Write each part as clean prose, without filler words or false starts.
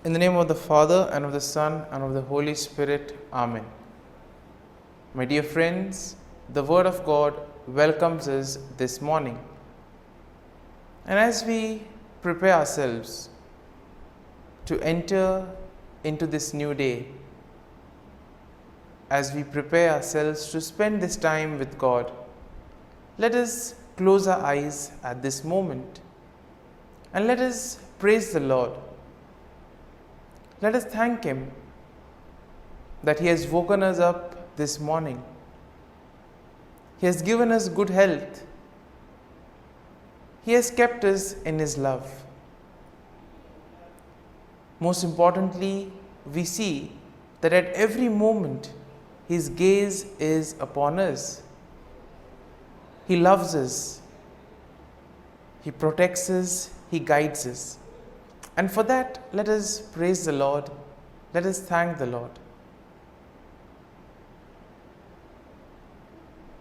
In the name of the Father, and of the Son, and of the Holy Spirit. Amen. My dear friends, the Word of God welcomes us this morning. And as we prepare ourselves to enter into this new day, as we prepare ourselves to spend this time with God, let us close our eyes at this moment and let us praise the Lord. Let us thank Him that He has woken us up this morning. He has given us good health. He has kept us in His love. Most importantly, we see that at every moment His gaze is upon us. He loves us. He protects us. He guides us. And for that, let us praise the Lord. Let us thank the Lord.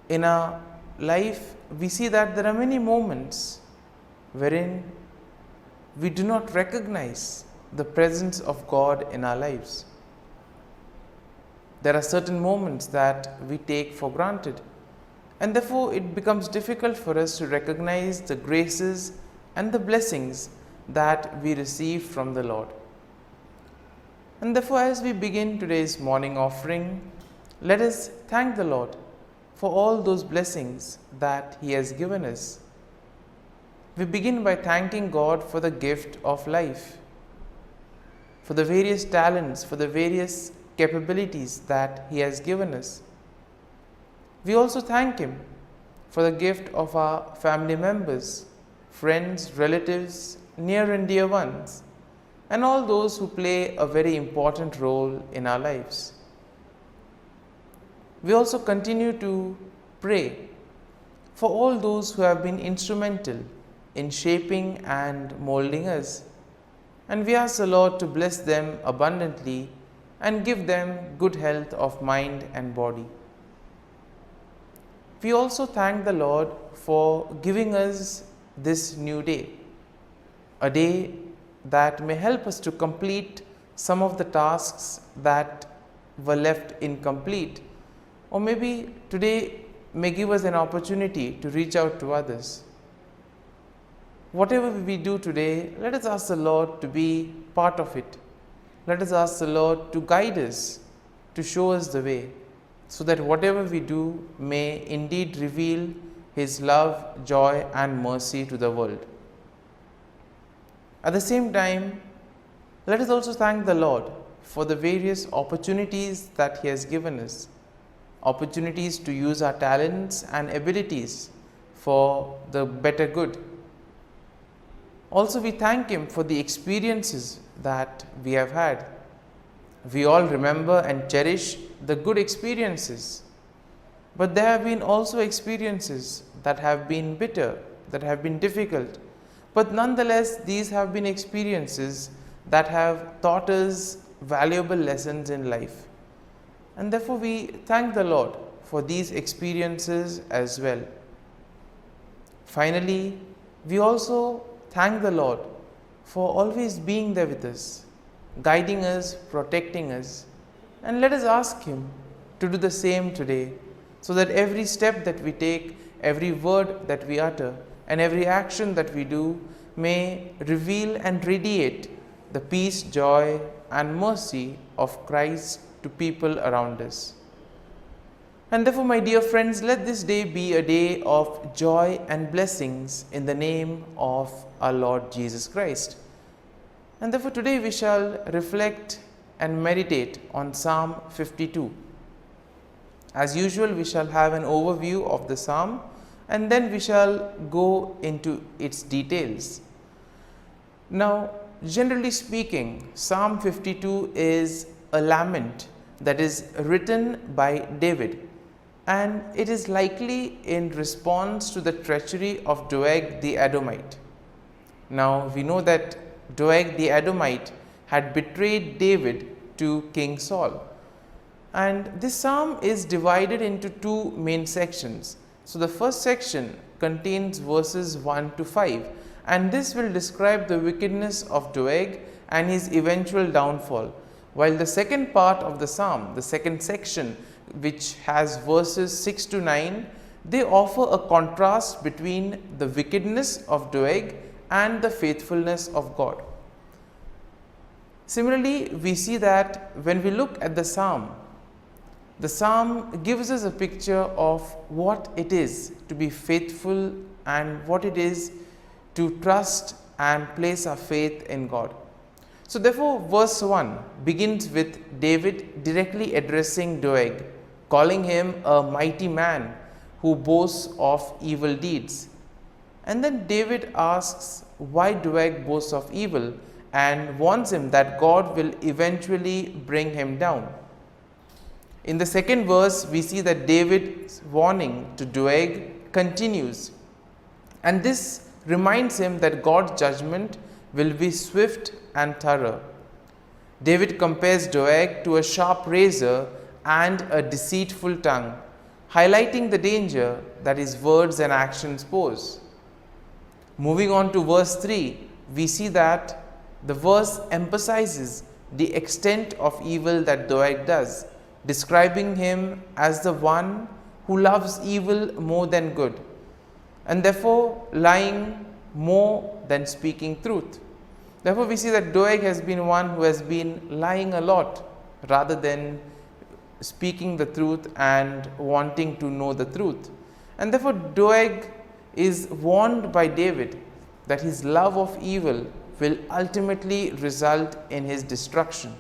In our life, we see that there are many moments wherein we do not recognize the presence of God in our lives. There are certain moments that we take for granted, and therefore it becomes difficult for us to recognize the graces and the blessings that we receive from the Lord. And therefore, as we begin today's morning offering, let us thank the Lord for all those blessings that He has given us. We begin by thanking God for the gift of life, for the various talents, for the various capabilities that He has given us. We also thank Him for the gift of our family members, friends, relatives, near and dear ones, and all those who play a very important role in our lives. We also continue to pray for all those who have been instrumental in shaping and molding us, and we ask the Lord to bless them abundantly and give them good health of mind and body. We also thank the Lord for giving us this new day, a day that may help us to complete some of the tasks that were left incomplete, or maybe today may give us an opportunity to reach out to others. Whatever we do today, let us ask the Lord to be part of it. Let us ask the Lord to guide us, to show us the way, so that whatever we do may indeed reveal His love, joy, and mercy to the world. At the same time, let us also thank the Lord for the various opportunities that He has given us, opportunities to use our talents and abilities for the better good. Also, we thank Him for the experiences that we have had. We all remember and cherish the good experiences, but there have been also experiences that have been bitter, that have been difficult. But nonetheless, these have been experiences that have taught us valuable lessons in life. And therefore, we thank the Lord for these experiences as well. Finally, we also thank the Lord for always being there with us, guiding us, protecting us. And let us ask Him to do the same today, so that every step that we take, every word that we utter, and every action that we do may reveal and radiate the peace, joy, and mercy of Christ to people around us. And therefore, my dear friends, let this day be a day of joy and blessings in the name of our Lord Jesus Christ. And therefore, today we shall reflect and meditate on Psalm 52. As usual, we shall have an overview of the psalm, and then we shall go into its details. Now, generally speaking, Psalm 52 is a lament that is written by David, and it is likely in response to the treachery of Doeg the Edomite. Now, we know that Doeg the Edomite had betrayed David to King Saul. And this psalm is divided into two main sections. So the first section contains verses 1 to 5, and this will describe the wickedness of Doeg and his eventual downfall. While the second part of the psalm, the second section, which has verses 6 to 9, they offer a contrast between the wickedness of Doeg and the faithfulness of God. Similarly, we see that when we look at the psalm gives us a picture of what it is to be faithful and what it is to trust and place our faith in God. So therefore, verse 1 begins with David directly addressing Doeg, calling him a mighty man who boasts of evil deeds. And then David asks why Doeg boasts of evil and warns him that God will eventually bring him down. In the second verse, we see that David's warning to Doeg continues, and this reminds him that God's judgment will be swift and thorough. David compares Doeg to a sharp razor and a deceitful tongue, highlighting the danger that his words and actions pose. Moving on to verse 3, we see that the verse emphasizes the extent of evil that Doeg does, describing him as the one who loves evil more than good, and therefore lying more than speaking truth. Therefore, we see that Doeg has been one who has been lying a lot rather than speaking the truth and wanting to know the truth. And therefore, Doeg is warned by David that his love of evil will ultimately result in his destruction.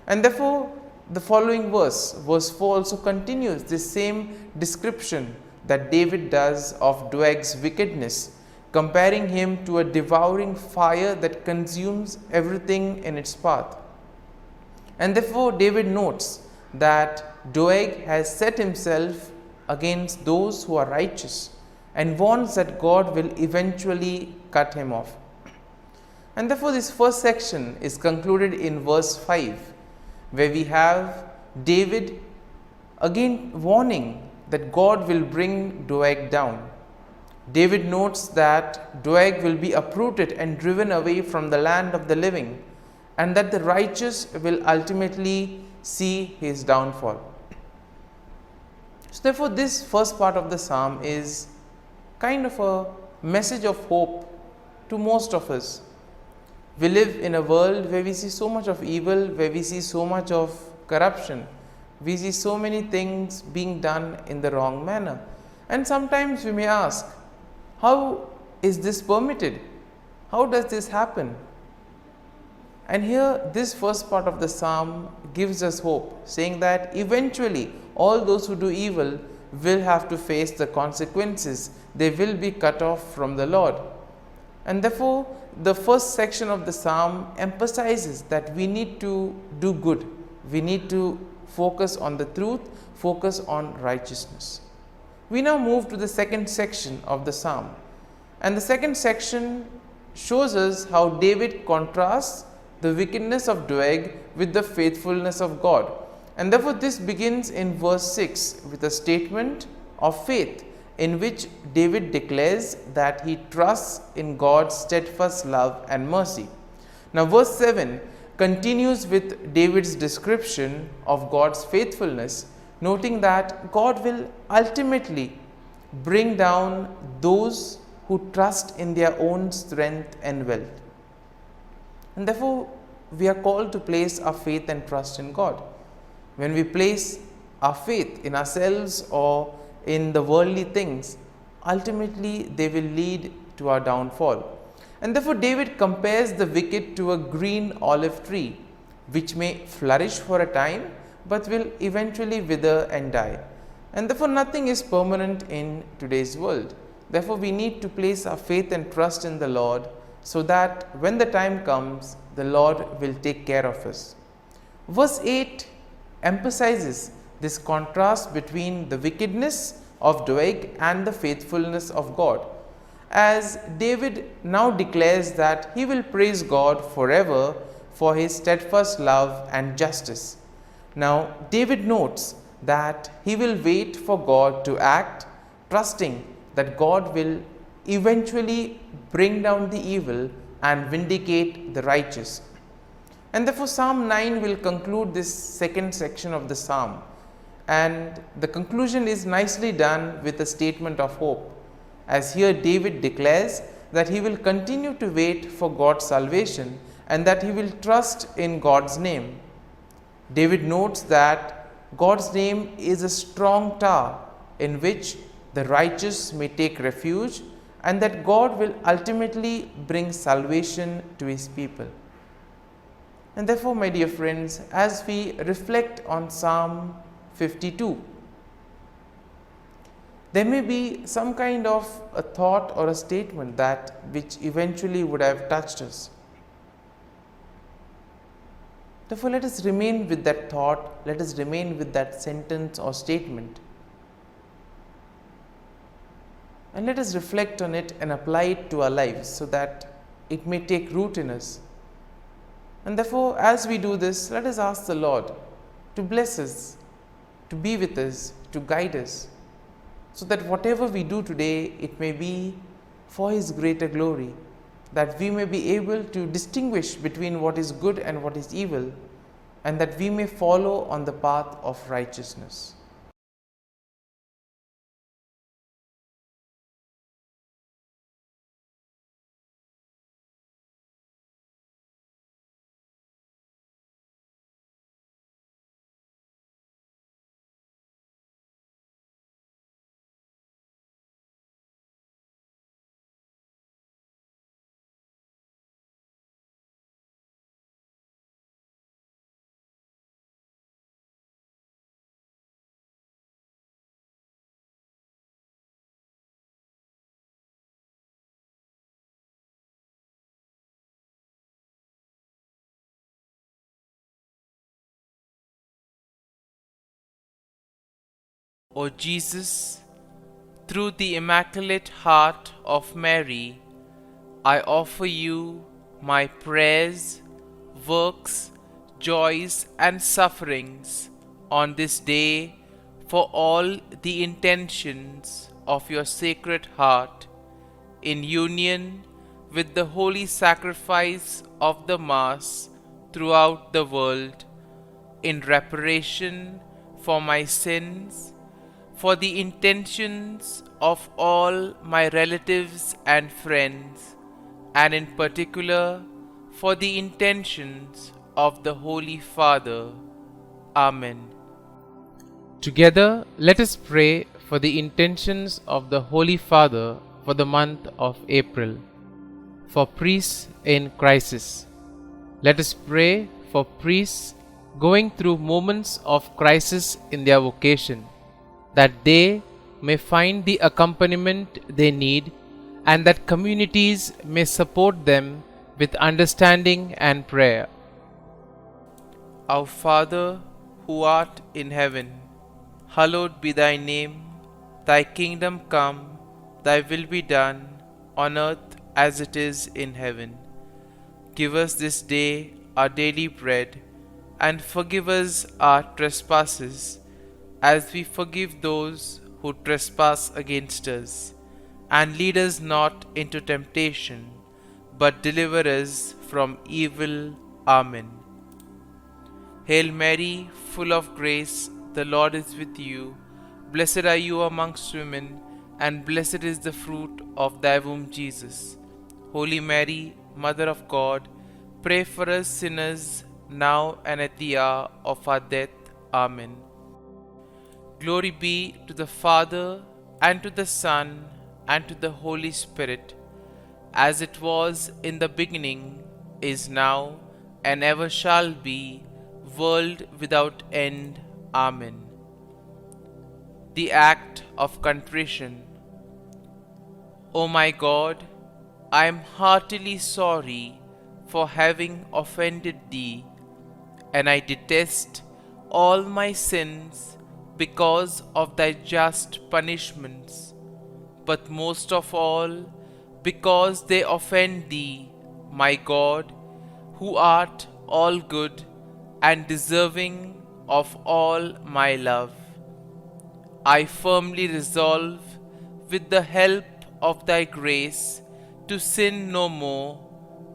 And therefore, the following verse 4 also continues this same description that David does of Doeg's wickedness, comparing him to a devouring fire that consumes everything in its path. And therefore, David notes that Doeg has set himself against those who are righteous and warns that God will eventually cut him off. And therefore, this first section is concluded in verse 5, where we have David again warning that God will bring Doeg down. David notes that Doeg will be uprooted and driven away from the land of the living, and that the righteous will ultimately see his downfall. So therefore, this first part of the psalm is kind of a message of hope to most of us. We live in a world where we see so much of evil, where we see so much of corruption. We see so many things being done in the wrong manner. And sometimes we may ask, how is this permitted? How does this happen? And here, this first part of the psalm gives us hope, saying that eventually all those who do evil will have to face the consequences. They will be cut off from the Lord. And therefore, the first section of the psalm emphasizes that we need to do good. We need to focus on the truth, focus on righteousness. We now move to the second section of the psalm. And the second section shows us how David contrasts the wickedness of Doeg with the faithfulness of God. And therefore, this begins in verse 6 with a statement of faith, in which David declares that he trusts in God's steadfast love and mercy. Now, verse 7 continues with David's description of God's faithfulness, noting that God will ultimately bring down those who trust in their own strength and wealth. And therefore, we are called to place our faith and trust in God. When we place our faith in ourselves or in the worldly things, ultimately they will lead to our downfall. And therefore, David compares the wicked to a green olive tree, which may flourish for a time, but will eventually wither and die. And therefore, nothing is permanent in today's world. Therefore, we need to place our faith and trust in the Lord, so that when the time comes, the Lord will take care of us. Verse 8 emphasizes this contrast between the wickedness of Doeg and the faithfulness of God, as David now declares that he will praise God forever for his steadfast love and justice. Now, David notes that he will wait for God to act, trusting that God will eventually bring down the evil and vindicate the righteous. And therefore Psalm 9 will conclude this second section of the psalm, and the conclusion is nicely done with a statement of hope, as here David declares that he will continue to wait for God's salvation and that he will trust in God's name. David notes that God's name is a strong tower in which the righteous may take refuge, and that God will ultimately bring salvation to his people. And therefore, my dear friends, as we reflect on Psalm 52, there may be some kind of a thought or a statement that which eventually would have touched us. Therefore, let us remain with that thought, let us remain with that sentence or statement, and let us reflect on it and apply it to our lives so that it may take root in us. And therefore, as we do this, let us ask the Lord to bless us, to be with us, to guide us, so that whatever we do today, it may be for His greater glory, that we may be able to distinguish between what is good and what is evil, and that we may follow on the path of righteousness. O Jesus, through the Immaculate Heart of Mary, I offer you my prayers, works, joys, and sufferings on this day for all the intentions of your Sacred Heart, in union with the holy sacrifice of the Mass throughout the world, in reparation for my sins, for the intentions of all my relatives and friends, and in particular for the intentions of the Holy Father. Amen. Together, let us pray for the intentions of the Holy Father for the month of April. For priests in crisis. Let us pray for priests going through moments of crisis in their vocation, that they may find the accompaniment they need, and that communities may support them with understanding and prayer. Our Father, who art in heaven, hallowed be thy name. Thy kingdom come, thy will be done, on earth as it is in heaven. Give us this day our daily bread, and forgive us our trespasses, as we forgive those who trespass against us. And lead us not into temptation, but deliver us from evil. Amen. Hail Mary, full of grace, the Lord is with you. Blessed are you amongst women, and blessed is the fruit of thy womb, Jesus. Holy Mary, Mother of God, pray for us sinners, now and at the hour of our death. Amen. Glory be to the Father, and to the Son, and to the Holy Spirit, as it was in the beginning, is now, and ever shall be, world without end. Amen. The Act of Contrition. O my God, I am heartily sorry for having offended Thee, and I detest all my sins because of Thy just punishments, but most of all because they offend Thee, my God, who art all good and deserving of all my love. I firmly resolve, with the help of Thy grace, to sin no more,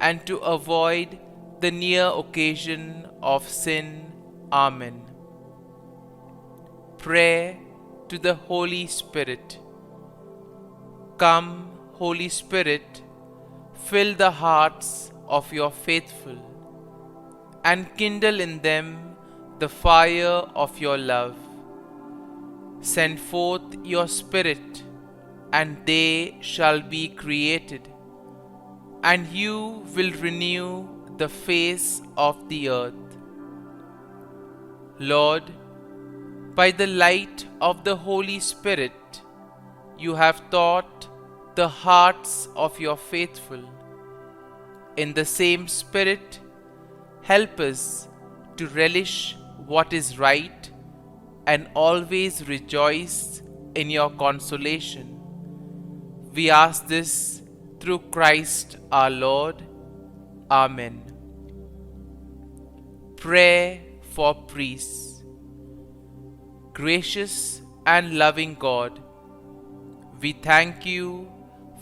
and to avoid the near occasion of sin. Amen. Prayer to the Holy Spirit. Come, Holy Spirit, fill the hearts of your faithful, and kindle in them the fire of your love. Send forth your Spirit, and they shall be created, and you will renew the face of the earth. Lord, by the light of the Holy Spirit, you have taught the hearts of your faithful. In the same Spirit, help us to relish what is right and always rejoice in your consolation. We ask this through Christ our Lord. Amen. Prayer for priests. Gracious and loving God, we thank you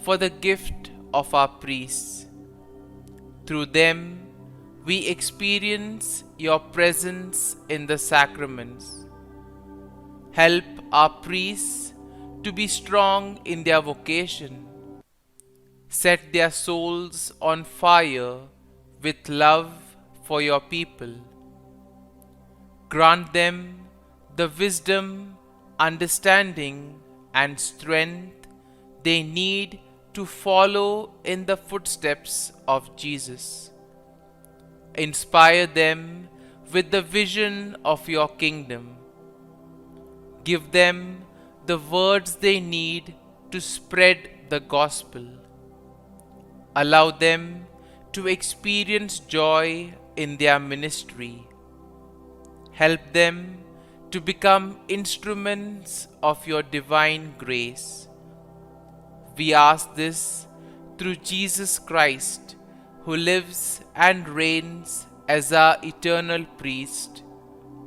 for the gift of our priests. Through them, we experience your presence in the sacraments. Help our priests to be strong in their vocation. Set their souls on fire with love for your people. Grant them the wisdom, understanding, and strength they need to follow in the footsteps of Jesus. Inspire them with the vision of your kingdom. Give them the words they need to spread the gospel. Allow them to experience joy in their ministry. Help them to become instruments of your divine grace. We ask this through Jesus Christ, who lives and reigns as our eternal priest.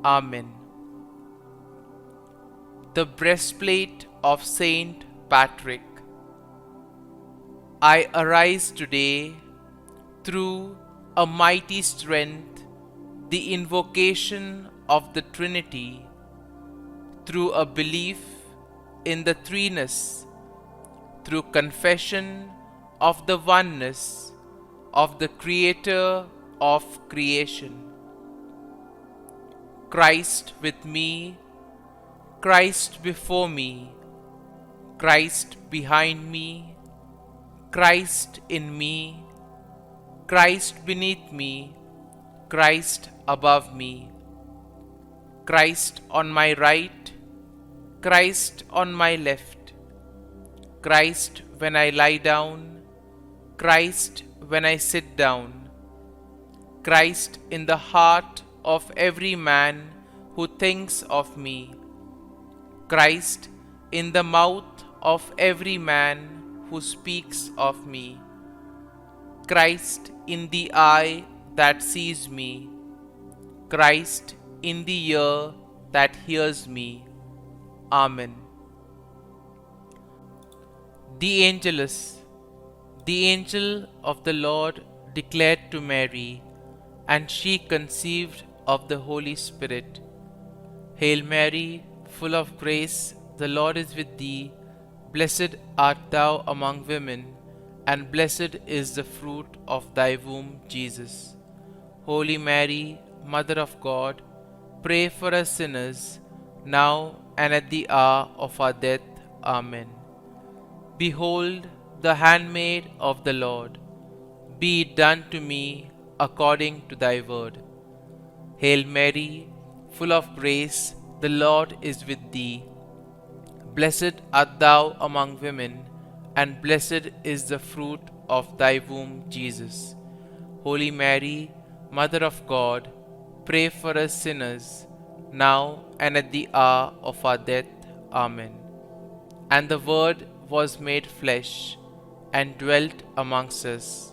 Amen. The breastplate of Saint Patrick. I arise today through a mighty strength, the invocation of the Trinity, through a belief in the threeness, through confession of the oneness of the Creator of creation. Christ with me, Christ before me, Christ behind me, Christ in me, Christ beneath me, Christ above me, Christ on my right, Christ on my left, Christ when I lie down, Christ when I sit down, Christ in the heart of every man who thinks of me, Christ in the mouth of every man who speaks of me, Christ in the eye that sees me, Christ in the ear that hears me. Amen. The Angelus. The angel of the Lord declared to Mary, and she conceived of the Holy Spirit. Hail Mary, full of grace, the Lord is with thee. Blessed art thou among women, and blessed is the fruit of thy womb, Jesus. Holy Mary, Mother of God, pray for us sinners, now and at the hour of our death. Amen. Behold, the handmaid of the Lord. Be it done to me according to thy word. Hail Mary, full of grace, the Lord is with thee. Blessed art thou among women, and blessed is the fruit of thy womb, Jesus. Holy Mary, Mother of God, pray for us sinners, now and at the hour of our death. Amen. And the Word was made flesh, and dwelt amongst us.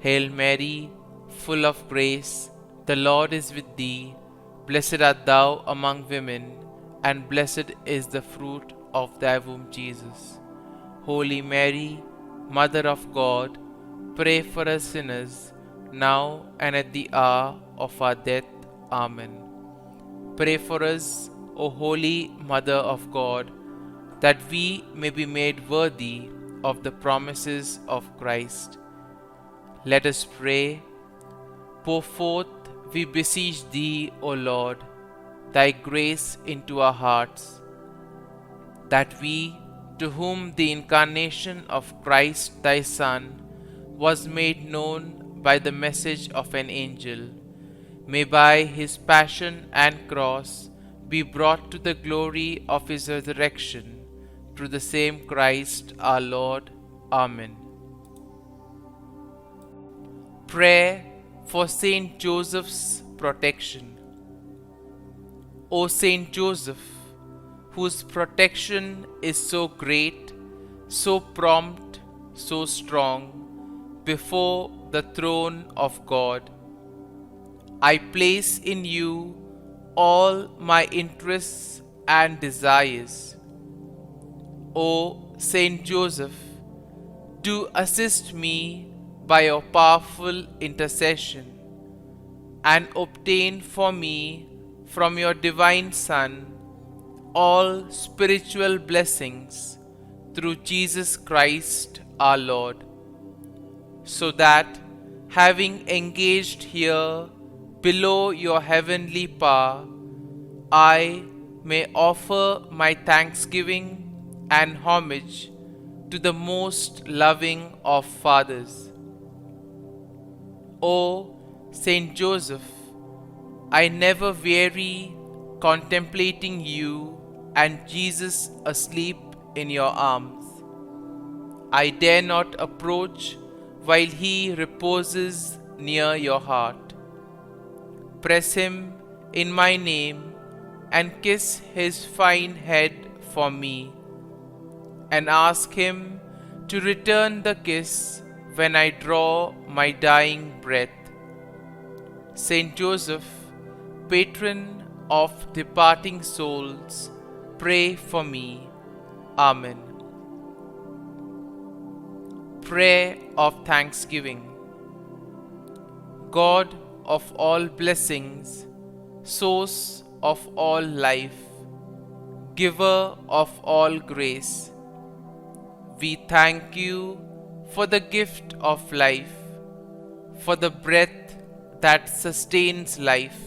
Hail Mary, full of grace, the Lord is with thee. Blessed art thou among women, and blessed is the fruit of thy womb, Jesus. Holy Mary, Mother of God, pray for us sinners, now and at the hour of our death. Amen. Pray for us, O Holy Mother of God, that we may be made worthy of the promises of Christ. Let us pray. Pour forth, we beseech Thee, O Lord, Thy grace into our hearts, that we, to whom the incarnation of Christ Thy Son was made known by the message of an angel, may by His passion and cross be brought to the glory of His resurrection, through the same Christ our Lord. Amen. Prayer for Saint Joseph's protection. O Saint Joseph, whose protection is so great, so prompt, so strong, before the throne of God, I place in you all my interests and desires. O Saint Joseph, do assist me by your powerful intercession, and obtain for me from your divine Son all spiritual blessings through Jesus Christ our Lord, so that, having engaged here below your heavenly power, I may offer my thanksgiving and homage to the most loving of fathers. O Saint Joseph, I never weary contemplating you and Jesus asleep in your arms. I dare not approach while he reposes near your heart. Press him in my name and kiss his fine head for me, and ask him to return the kiss when I draw my dying breath. Saint Joseph, patron of departing souls, pray for me. Amen. Prayer of Thanksgiving. God of all blessings, source of all life, giver of all grace, we thank you for the gift of life, for the breath that sustains life,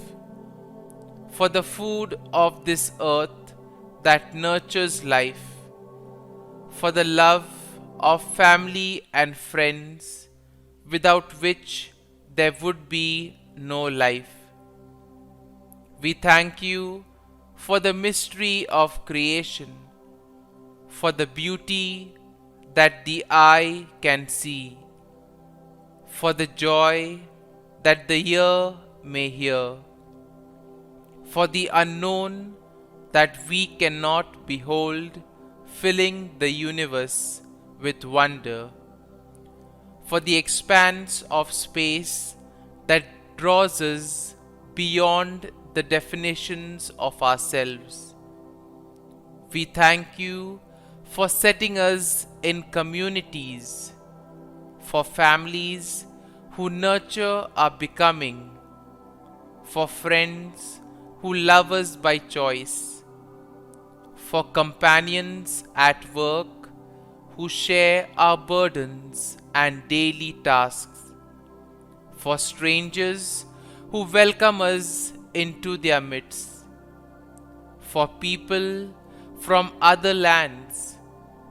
for the food of this earth that nurtures life, for the love of family and friends, without which there would be no life. We thank you for the mystery of creation, for the beauty that the eye can see, for the joy that the ear may hear, for the unknown that we cannot behold, filling the universe with wonder, for the expanse of space that draws us beyond the definitions of ourselves. We thank you for setting us in communities, for families who nurture our becoming, for friends who love us by choice, for companions at work who share our burdens and daily tasks, for strangers who welcome us into their midst, for people from other lands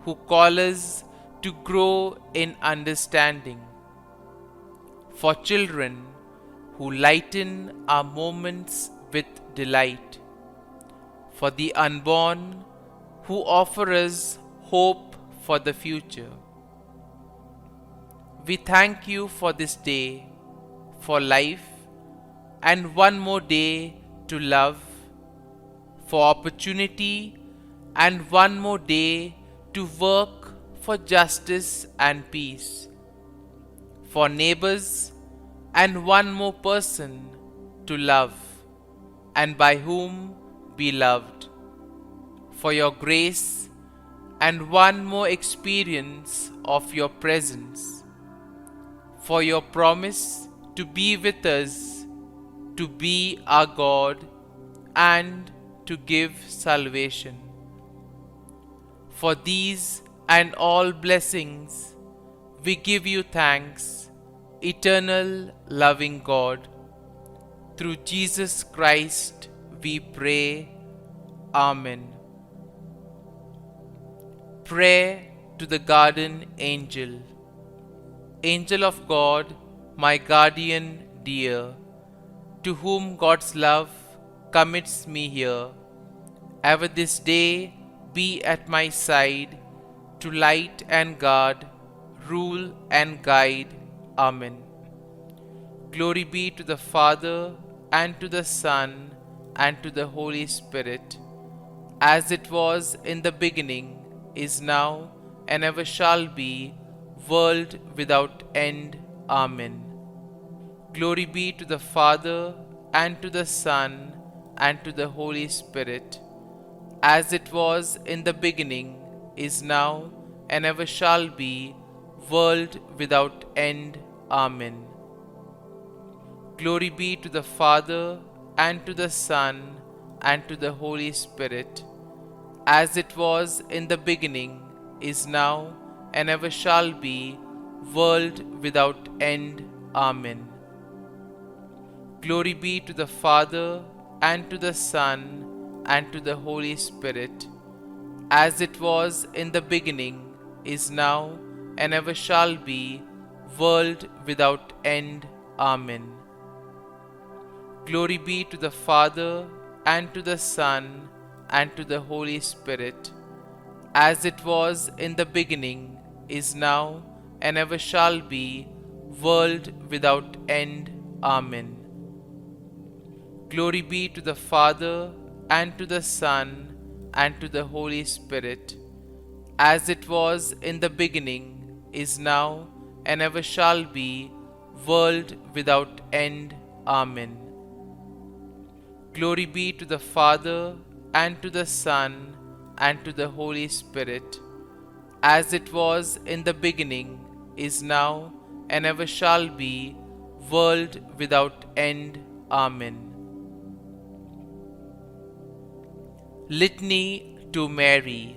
who call us to grow in understanding, for children who lighten our moments with delight, for the unborn who offer us hope for the future. We thank you for this day, for life, and one more day to love, for opportunity, and one more day to work for justice and peace, for neighbors, and one more person to love, and by whom be loved, for your grace, and one more experience of your presence, for your promise to be with us, to be our God, and to give salvation. For these and all blessings, we give you thanks, eternal loving God. Through Jesus Christ we pray. Amen. Prayer to the Guardian Angel. Angel of God, my guardian dear, to whom God's love commits me here, ever this day be at my side, to light and guard, rule and guide. Amen. Glory be to the Father, and to the Son, and to the Holy Spirit, as it was in the beginning, is now, and ever shall be, world without end. Amen. Glory be to the Father, and to the Son, and to the Holy Spirit, as it was in the beginning, is now, and ever shall be, world without end. Amen. Glory be to the Father, and to the Son, and to the Holy Spirit, as it was in the beginning, is now, and ever shall be, world without end. Amen. Glory be to the Father, and to the Son, and to the Holy Spirit, as it was in the beginning, is now, and ever shall be, world without end. Amen. Glory be to the Father, and to the Son, and to the Holy Spirit, as it was in the beginning, is now, and ever shall be, world without end. Amen. Glory be to the Father, and to the Son, and to the Holy Spirit, as it was in the beginning, is now, and ever shall be, world without end. Amen. Glory be to the Father, and to the Son, and to the Holy Spirit, as it was in the beginning, is now, and ever shall be, world without end. Amen. Litany to Mary,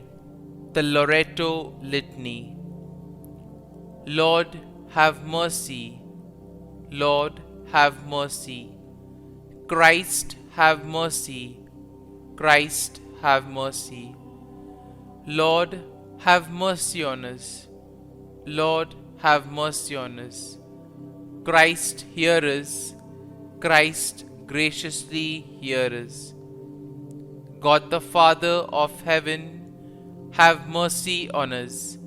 the Loreto Litany. Lord, have mercy. Lord, have mercy. Christ, have mercy. Christ, have mercy. Lord, have mercy on us. Lord, have mercy on us. Christ, hear us. Christ, graciously hear us. God the Father of heaven, have mercy on us.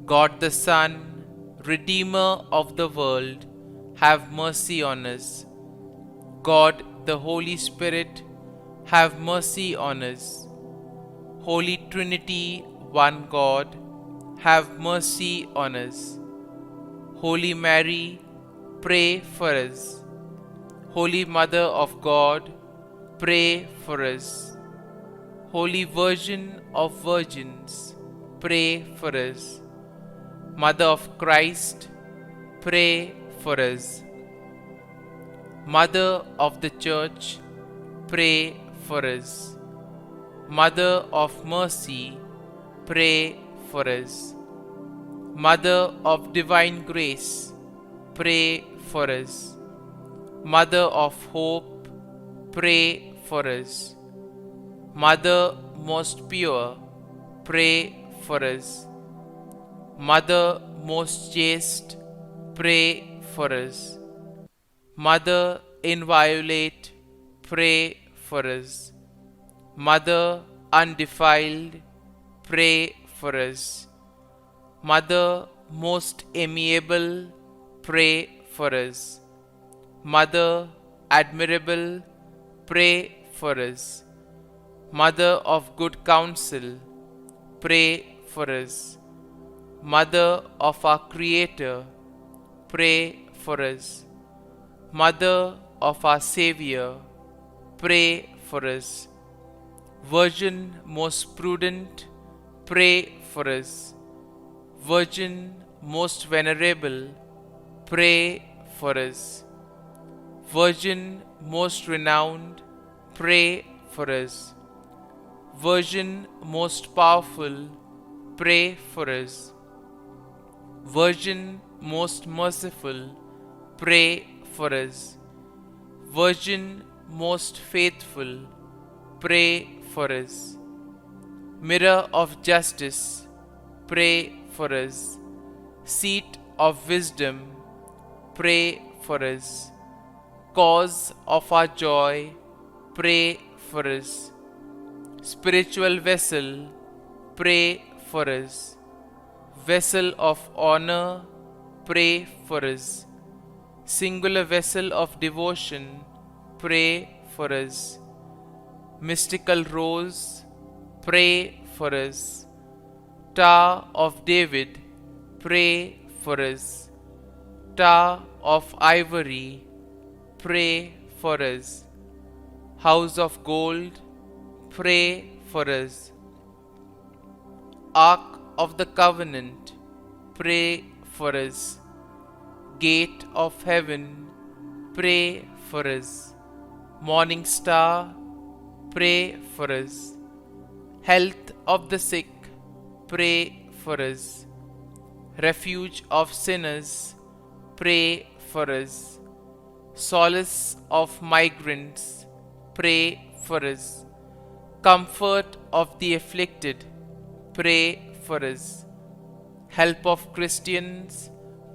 God the Son, Redeemer of the world, have mercy on us. God the Holy Spirit, have mercy on us. Holy Trinity, one God, have mercy on us. Holy Mary, pray for us. Holy Mother of God, pray for us. Holy Virgin of Virgins, pray for us. Mother of Christ, pray for us. Mother of the Church, pray for us. Mother of Mercy, pray for us. Mother of Divine Grace, pray for us. Mother of Hope, pray for us. Mother most pure, pray for us. Mother most chaste, pray for us. Mother inviolate, pray for us. Mother undefiled, pray for us. Mother most amiable, pray for us. Mother admirable, pray for us. Mother of good counsel, pray for us. Mother of our Creator, pray for us. Mother of our Savior, pray for us. Virgin most prudent, pray for us. Virgin most venerable, pray for us. Virgin most renowned, pray for us. Virgin most powerful, pray for us. Virgin most merciful, pray for us. Virgin most faithful, pray for us. Mirror of justice, pray for us. Seat of wisdom, pray for us. Cause of our joy, pray for us. Spiritual vessel, pray for us. Vessel of honor, pray for us. Singular vessel of devotion, pray for us. Mystical rose, pray for us. Tower of David, pray for us. Tower of ivory, pray for us. House of gold, pray for us. Ark of the covenant, pray for us. Gate of heaven, pray for us. Morning star, pray for us. Health of the sick, pray for us. Refuge of sinners, pray for us. Solace of migrants, pray for us. Comfort of the afflicted, pray for us. Help of Christians,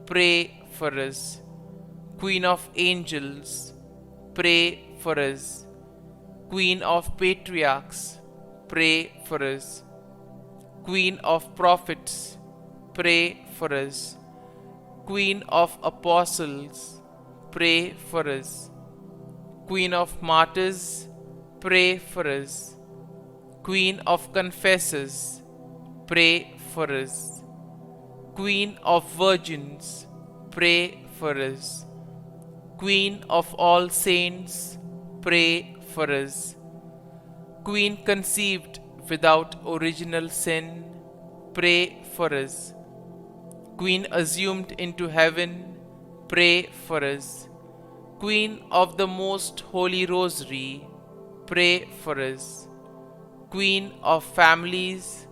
pray for us. Queen of angels, pray for us. Queen of patriarchs, pray for us. Queen of prophets, pray for us. Queen of apostles, pray for us. Queen of martyrs, pray for us. Queen of confessors, pray for us. Queen of virgins, pray for us. Queen of all saints, pray for us. Queen conceived without original sin, pray for us. Queen assumed into heaven, pray for us. Queen of the most holy rosary, pray for us. Queen of families,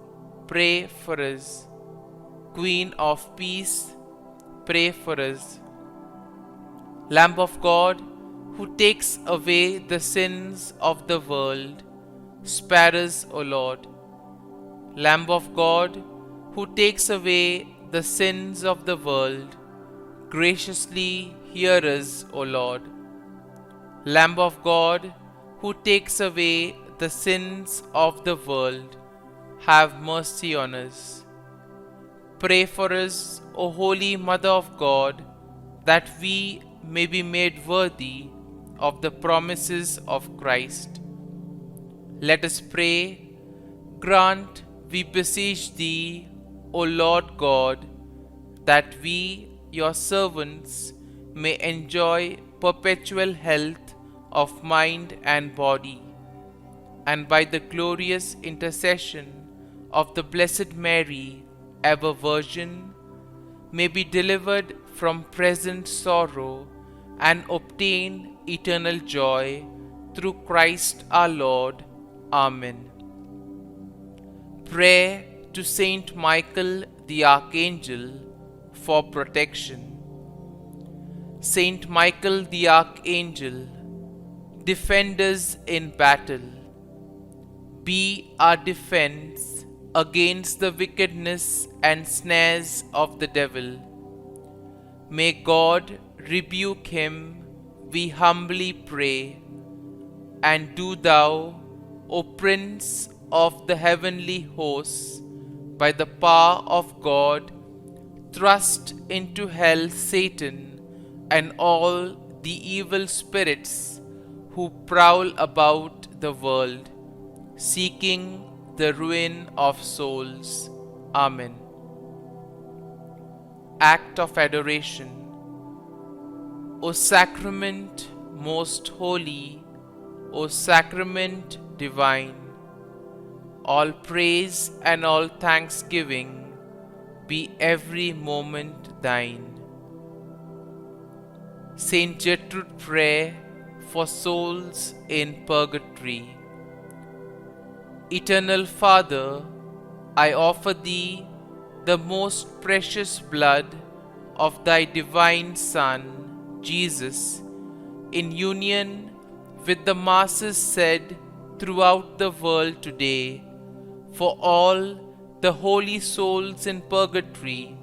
pray for us. Queen of peace, pray for us. Lamb of God, who takes away the sins of the world, spare us, O Lord. Lamb of God, who takes away the sins of the world, graciously hear us, O Lord. Lamb of God, who takes away the sins of the world, have mercy on us. Pray for us, O Holy Mother of God, that we may be made worthy of the promises of Christ. Let us pray. Grant, we beseech Thee, O Lord God, that we, Your servants, may enjoy perpetual health of mind and body, and by the glorious intercession of the Blessed Mary, ever Virgin, may be delivered from present sorrow and obtain eternal joy through Christ our Lord. Amen. Prayer to Saint Michael the Archangel for protection. Saint Michael the Archangel, defend us in battle. Be our defense against the wickedness and snares of the devil. May God rebuke him, we humbly pray. And do Thou, O Prince of the heavenly hosts, by the power of God, thrust into hell Satan and all the evil spirits who prowl about the world, seeking the ruin of souls. Amen. Act of Adoration. O Sacrament most holy, O Sacrament divine, all praise and all thanksgiving be every moment Thine. Saint Gertrude, pray for souls in purgatory. Eternal Father, I offer Thee the most precious blood of Thy divine Son, Jesus, in union with the masses said throughout the world today, for all the holy souls in purgatory,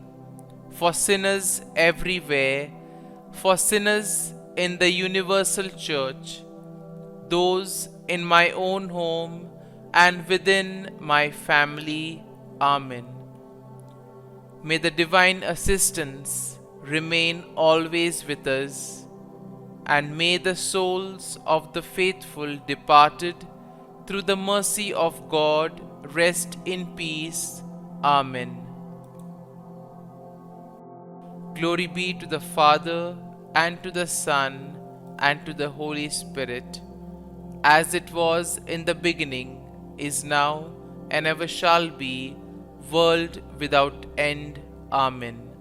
for sinners everywhere, for sinners in the universal church, those in my own home and within my family. Amen. May the divine assistance remain always with us, and may the souls of the faithful departed through the mercy of God rest in peace. Amen. Glory be to the Father, and to the Son, and to the Holy Spirit, as it was in the beginning, is now, and ever shall be, world without end. Amen.